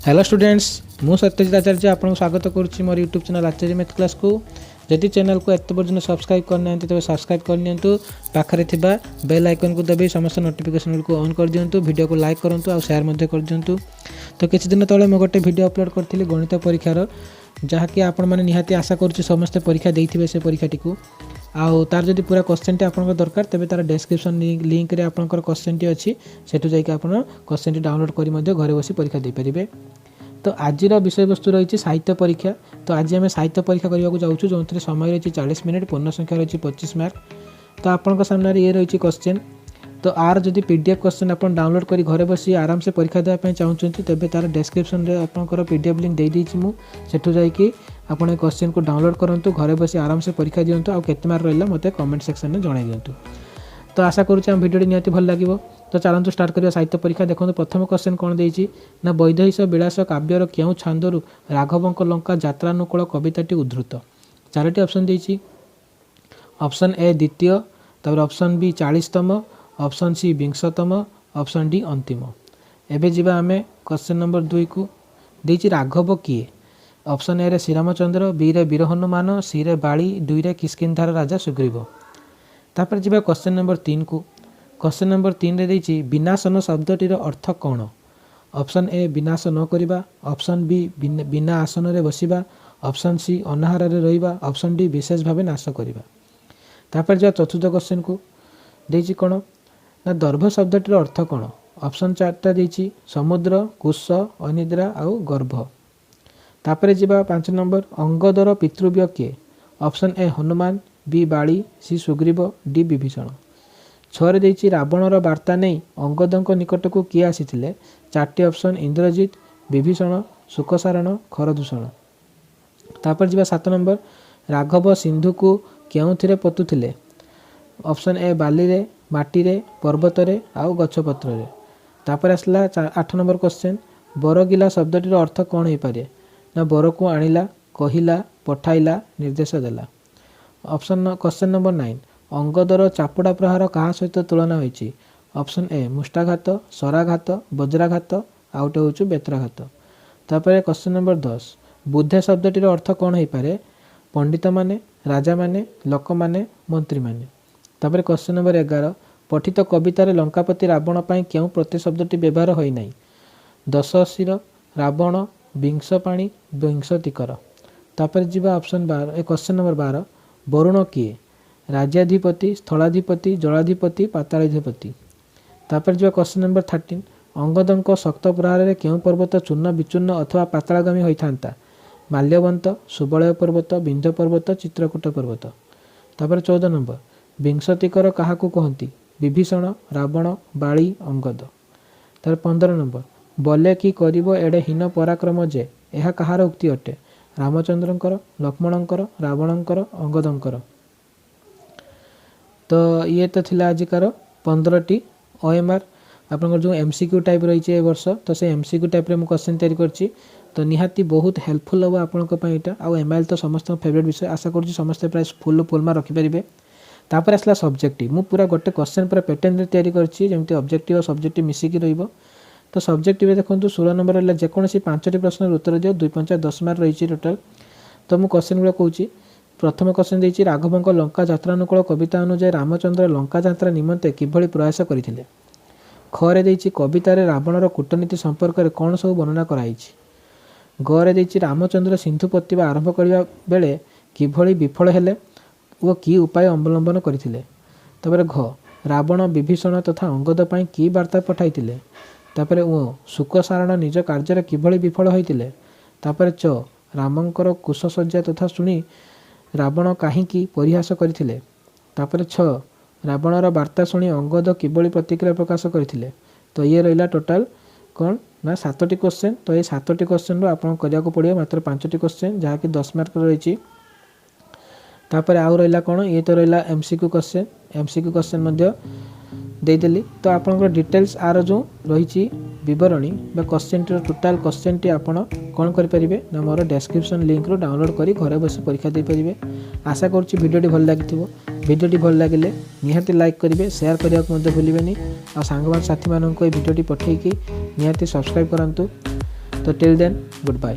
Hello students मु सत्यजित आचार्य आपको स्वागत करुच्ची मोर यूट्यूब चैनल आचार्य मैथ क्लास को जदि चैनल को एत पर्यटन सब्सक्राइब करना तेज सब्सक्राइब करनी पाखे थिबा बेल आइकन को दबाई समस्त नोटिफिकेशन को ऑन कर दिंतु वीडियो को लाइक करूँ और शेयर कर दिंतु। तो किसी दिन तले मैं गोटे वीडियो अपलोड करी गणित परीक्षार जहाँकि आपण मैंने निहाती आशा करुच्ची समस्ते परीक्षा देते से परीक्षाटी को आउ तार जदि पूरा क्वेश्चन टी आपन दरकार तेबे तार डिस्क्रिप्शन लिंक रे आपनकर क्वेश्चन टी अछि सेठु जाइके आपन क्वेश्चन टी डाउनलोड करी मध्ये घरे बसी परीक्षा दे परिबे। तो आजिर विषय वस्तु रही साहित्य परीक्षा। तो आज आम साहित्य परीक्षा करने जाऊँ जो समय रही 40 मिनट पूर्ण संख्या रही 25 मार्क। तो आपन सामने ये रही क्वेश्चन। तो आर जदि पीडीएफ क्वेश्चन आप डाउनलोड कर घरे बसी आराम से परीक्षा देवाई चाहते तेज तार डिस्क्रिप्शन में आपंकर पीडीएफ लिंक दे देती मुझे जाकि आपन क्वेश्चन को डाउनलोड करूँ घरे बसी आराम से परीक्षा दिंतु आउ केते मार्क रहा मत कमेंट सेक्शन में जन दिंतु। तो आशा करुँचे भिडियो निहाती भल लगे। तो चलतु स्टार्ट करिया साहित्य परीक्षा। देखो प्रथम क्वेश्चन कौन देती ना वैदेहिक विलास काव्यर क्यों छांदरू राघवंक लंका यात्रानुकूल कविताटी उद्धृत। चारोटी ऑप्शन देती। ऑप्शन ए द्वितीय, तब ऑप्शन बी 40तम, ऑप्शन सी 20तम, ऑप्शन डी अंतिम। एबे जीवा आमे क्वेश्चन नंबर 2 को देती राघव किए। ऑप्शन ए रे श्रीरामचंद्र, बी रे वीर हनुमान, सी रे बाली, डी रे किष्किंधार राजा सुग्रीव। तापर जीवा क्वेश्चन नंबर 3 को। क्वेश्चन नंबर 3 रे देती विनाशन शब्दटीर अर्थ कौन। ऑप्शन ए विनाश न करिबा, ऑप्शन बी बिना आसन रे बसिबा, ऑप्शन सी अनाहार रे रहिबा, ऑप्शन डी विशेष भावे नाश करिबा। तापर जीवा चतुर्थ क्वेश्चन को देती कौन ना दर्भ शब्दटीर अर्थ कौन। ऑप्शन 4टा देती समुद्र, कुश, अनिद्रा आउ गर्भ। तापर जीवा 5 नंबर अंगदर पितृव्य किए। Option A Hanuman, B Bali, C Sugriva, D Vibhishana. 6 रे देती रावणर वार्ता नहीं अंगदों निकट को किए आसीथिले। 4टी ऑप्शन इंद्रजित, विभीषण, सुकसारण, खरदूषण। तापर जीवा 7 नंबर राघव सिंधु को केउथिरे पोतुथिले। ऑप्शन ए बाली रे, माटी रे, पर्वत रे आउ गछपत्र रे। तापर आसला 8 नंबर क्वेश्चन बरगिला शब्दटीर अर्थ कौन हो पारे ना बर को आनिला, कहिला, पठाइला, निर्देश देला। ऑप्शन क्वेश्चन नंबर 9 अंगदर चापुड़ा प्रहार कहा सहित तुलना होईची। Option A मुष्टाघात, सराघात, वज्राघात आउटे होचु बेत्राघात। तापर क्वेश्चन नंबर 10 बुद्धे शब्दटीर अर्थ कौन हो पारे पंडित माने, राजा माने, लोक माने, मंत्री माने। तापर क्वेश्चन नंबर 11 पठित कवितार लंकापति रावण पाई क्यों प्रतिशब्दटी व्यवहार होई नाही। 10 अशीर, रावण, विंश पाणी, विंशतिकर। तापर जीवा ऑप्शन 12 क्वेश्चन नंबर 12 वरुण किए राज्याधिपति, स्थलाधिपति, जलाधिपति, पातालाधिपति। तापर जीवा क्वेश्चन नंबर 13 अंगदंक शक्त प्रहार में क्यों पर्वत चूर्ण विचूर्ण अथवा पातालगामी होता। माल्यवंत, सुबलय पर्वत, विंध्य पर्वत, चित्रकूट पर्वत। तापर 14 नंबर विंशतिकर क्या कहती विभीषण, रावण, बाली, अंगद। तापर 15 नंबर बले कि करिबो एडे हीन पराक्रम जे यह कहार उक्ति अटे रामचंद्रंकर, लक्ष्मणंकर, रावणंकर, अंगदंकर। तो ये तो थिला आजिकार 15टी ओएमआर आपन जो एमसीक्यू टाइप रही है वर्ष। तो से एमसीक्यू टाइप रे मु क्वेश्चन तैयारी करछि। तो निहाती बहुत हेल्पफुल हम आपन को एटा आ एमआईएल तो समस्त फेवरेट विषय आशा करछि समस्त प्राय फुल मार्क रखि परिबे। तापर आसला सब्जेक्टिव मु पूरा गोटे क्वेश्चन पूरा पैटर्न रे तैयारी करछि जेमति ऑब्जेक्टिव और सब्जेक्टिव मिसिकी रहिबो। तो सब्जेक्टिव देखो 16 नंबर है जेकोसी 5टी प्रश्न उत्तर दियो 2 5 10 मार्क रही टोटाल। तो मु क्वेश्चन गुड़ा कहूँ प्रथम क्वेश्चन देती राघवंक लंका यात्रानुकूल कविता अनुसार रामचंद्र लंका यात्रा निमंते किभली प्रयास करथिले। खरे देती कवितार रावणर कूटनीति संपर्क में कौन सब वर्णना कराई। गरे देती रामचंद्र सिंधु पतिबा आरंभ करने बेले किभली विफल हेले वो की उपाय अवलंबन करथिले। तापर घ रावण, विभीषण तथा अंगद पाई की वार्ता पठाइथिले। तापर ओ सुकसारण निज कार्य किभली विफल होइतिले। तापर च रामंकर कुशसज्जा तथा शुणी रावण काहींकी परिहास करथिले। तापर छ रावणर वार्ता शुणी अंगद किभली प्रतिक्रिया प्रकाश करथिले। तो ये रहिला टोटाल कौन ना 7टी क्वेश्चन। तो ये 7टी क्वेश्चन आपन करिया को पड़ियो मात्र 5टी क्वेश्चन जहाँ कि 10 मार्क रही। तापर आउ रहिला कौन ये तो रहिला एमसीक्यू क्वेश्चन। एमसीक्यू क्वेश्चन मध्य देदेली। तो आपंकर डिटेल्स आर जो रही बरणी क्वेश्चन टी टोटाल क्वेश्चन टी आपड़ कौन करेंगे ना मोर डिस्क्रिप्शन लिंक रू डाउनलोड करी घरे बस परीक्षा दे पारे। आशा करुँच भिडियोटी भल लगी। भिडियोटी भल लगे निहाती लाइक करेंगे, शेयर करने को भूलें आ सांग साथी मानक भिडियोटी पठेकी निहाती सब्सक्राइब करूँ। तो टिल देन गुड बाय।